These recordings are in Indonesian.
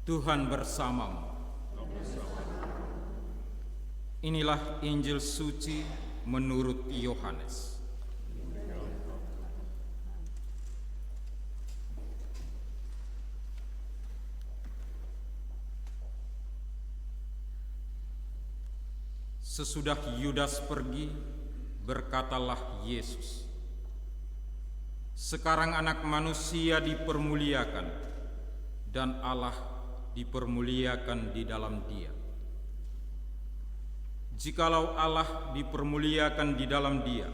Tuhan bersamamu. Inilah Injil suci menurut Yohanes. Sesudah Yudas pergi, berkatalah Yesus, "Sekarang Anak Manusia dipermuliakan, dan Allah dipermuliakan di dalam Dia. Jikalau Allah dipermuliakan di dalam Dia,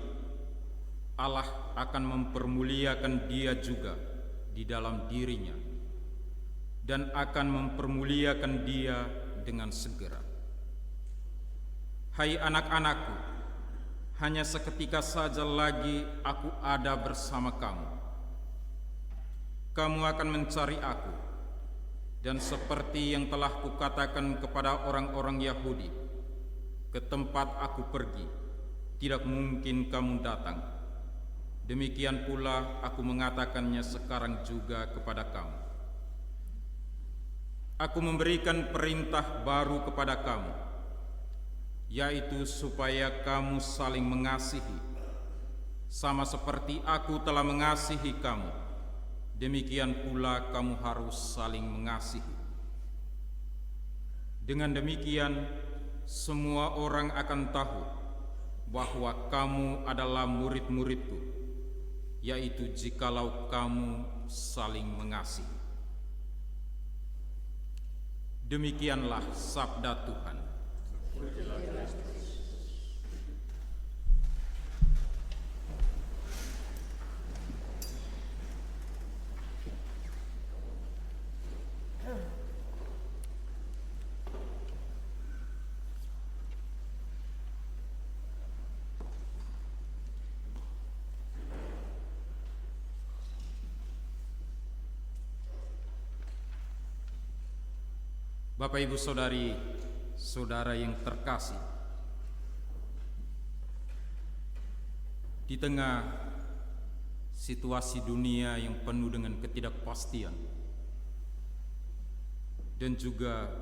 Allah akan mempermuliakan Dia juga di dalam dirinya, dan akan mempermuliakan Dia dengan segera. Hai anak-anakku, hanya seketika saja lagi aku ada bersama kamu. Kamu akan mencari aku, dan seperti yang telah kukatakan kepada orang-orang Yahudi, ke tempat aku pergi, tidak mungkin kamu datang. Demikian pula aku mengatakannya sekarang juga kepada kamu. Aku memberikan perintah baru kepada kamu, yaitu supaya kamu saling mengasihi. Sama seperti aku telah mengasihi kamu, demikian pula kamu harus saling mengasihi. Dengan demikian, semua orang akan tahu bahwa kamu adalah murid-muridku, yaitu jikalau kamu saling mengasihi." Demikianlah sabda Tuhan. Bapak, Ibu, Saudari, saudara yang terkasih, di tengah situasi dunia yang penuh dengan ketidakpastian dan juga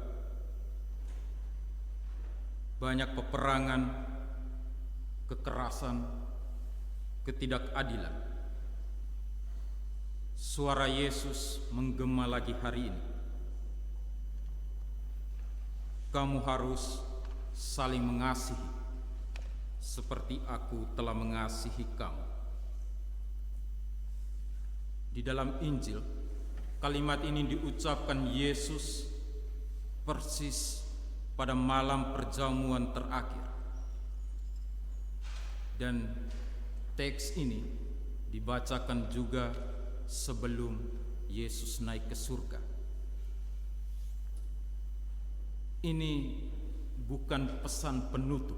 banyak peperangan, kekerasan, ketidakadilan, suara Yesus menggema lagi hari ini. Kamu harus saling mengasihi seperti aku telah mengasihi kamu. Di dalam Injil, kalimat ini diucapkan Yesus persis pada malam perjamuan terakhir. Dan teks ini dibacakan juga sebelum Yesus naik ke surga. Ini bukan pesan penutup,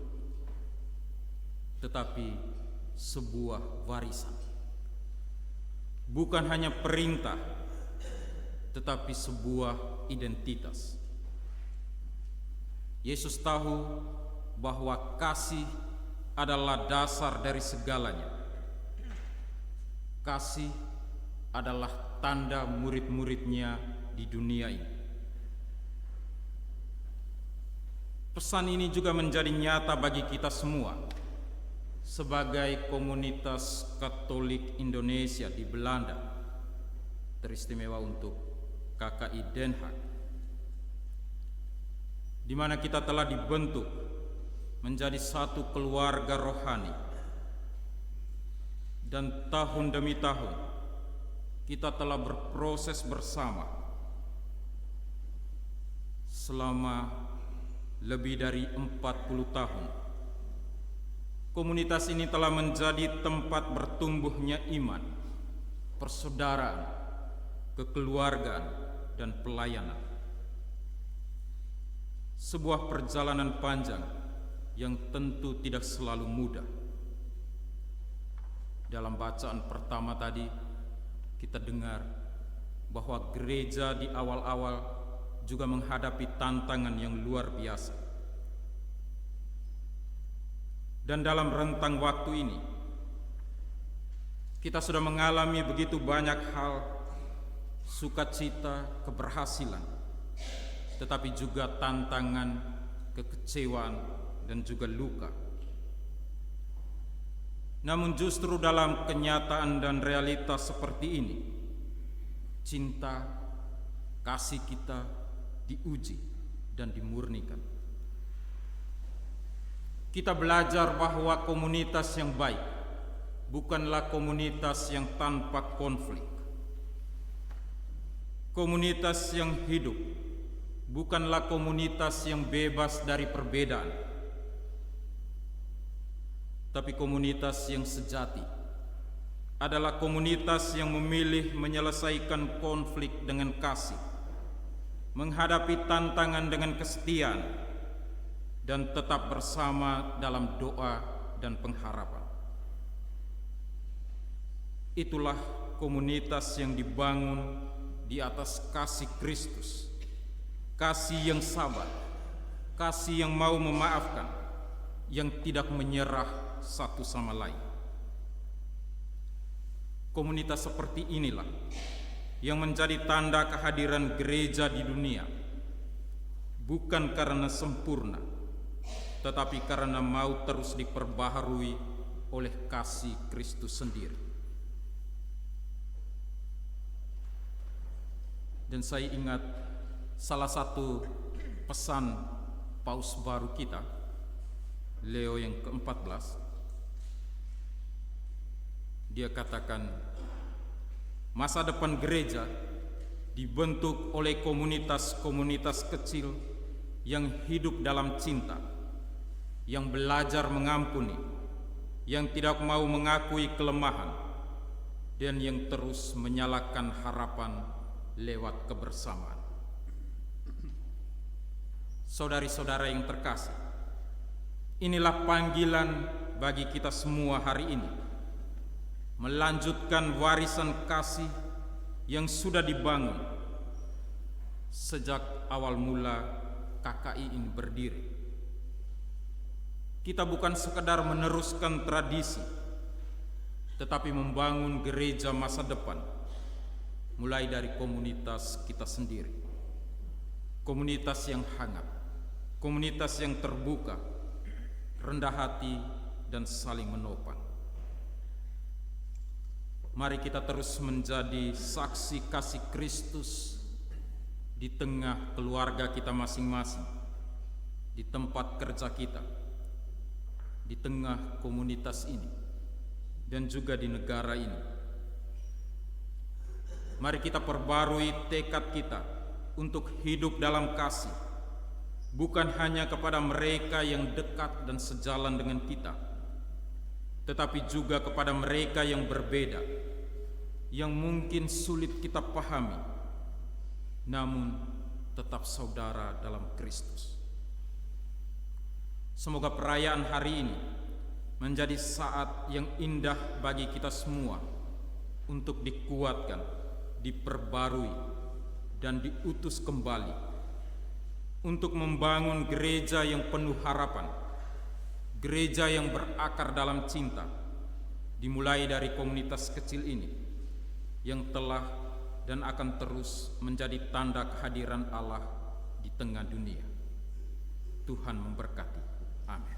tetapi sebuah warisan. Bukan hanya perintah, tetapi sebuah identitas. Yesus tahu bahwa kasih adalah dasar dari segalanya. Kasih adalah tanda murid-muridnya di dunia ini. Pesan ini juga menjadi nyata bagi kita semua sebagai komunitas Katolik Indonesia di Belanda, teristimewa untuk KKI Den Haag, di mana kita telah dibentuk menjadi satu keluarga rohani, dan tahun demi tahun kita telah berproses bersama selama lebih dari 40 tahun. Komunitas ini telah menjadi tempat bertumbuhnya iman, persaudaraan, kekeluargaan, dan pelayanan. Sebuah perjalanan panjang yang tentu tidak selalu mudah. Dalam bacaan pertama tadi, kita dengar bahwa gereja di awal-awal juga menghadapi tantangan yang luar biasa. Dan dalam rentang waktu ini, kita sudah mengalami begitu banyak hal, sukacita, keberhasilan, tetapi juga tantangan, kekecewaan, dan juga luka. Namun justru dalam kenyataan dan realitas seperti ini, cinta, kasih kita diuji dan dimurnikan. Kita belajar bahwa komunitas yang baik bukanlah komunitas yang tanpa konflik. Komunitas yang hidup bukanlah komunitas yang bebas dari perbedaan, tapi komunitas yang sejati adalah komunitas yang memilih menyelesaikan konflik dengan kasih, menghadapi tantangan dengan kesetiaan, dan tetap bersama dalam doa dan pengharapan. Itulah komunitas yang dibangun di atas kasih Kristus, kasih yang sabar, kasih yang mau memaafkan, yang tidak menyerah satu sama lain. Komunitas seperti inilah yang menjadi tanda kehadiran gereja di dunia, bukan karena sempurna, tetapi karena mau terus diperbaharui oleh kasih Kristus sendiri. Dan saya ingat salah satu pesan Paus baru kita, Leo yang ke-14. Dia katakan, masa depan gereja dibentuk oleh komunitas-komunitas kecil yang hidup dalam cinta, yang belajar mengampuni, yang tidak mau mengakui kelemahan, dan yang terus menyalakan harapan lewat kebersamaan. Saudari-saudara yang terkasih, inilah panggilan bagi kita semua hari ini, melanjutkan warisan kasih yang sudah dibangun sejak awal mula KKI ini berdiri. Kita bukan sekedar meneruskan tradisi, tetapi membangun gereja masa depan, mulai dari komunitas kita sendiri. Komunitas yang hangat, komunitas yang terbuka, rendah hati, dan saling menopang. Mari kita terus menjadi saksi kasih Kristus di tengah keluarga kita masing-masing, di tempat kerja kita, di tengah komunitas ini, dan juga di negara ini. Mari kita perbarui tekad kita untuk hidup dalam kasih, bukan hanya kepada mereka yang dekat dan sejalan dengan kita, tetapi juga kepada mereka yang berbeda, yang mungkin sulit kita pahami, namun tetap saudara dalam Kristus. Semoga perayaan hari ini menjadi saat yang indah bagi kita semua untuk dikuatkan, diperbarui, dan diutus kembali untuk membangun gereja yang penuh harapan, gereja yang berakar dalam cinta, dimulai dari komunitas kecil ini yang telah dan akan terus menjadi tanda kehadiran Allah di tengah dunia. Tuhan memberkati. Amin.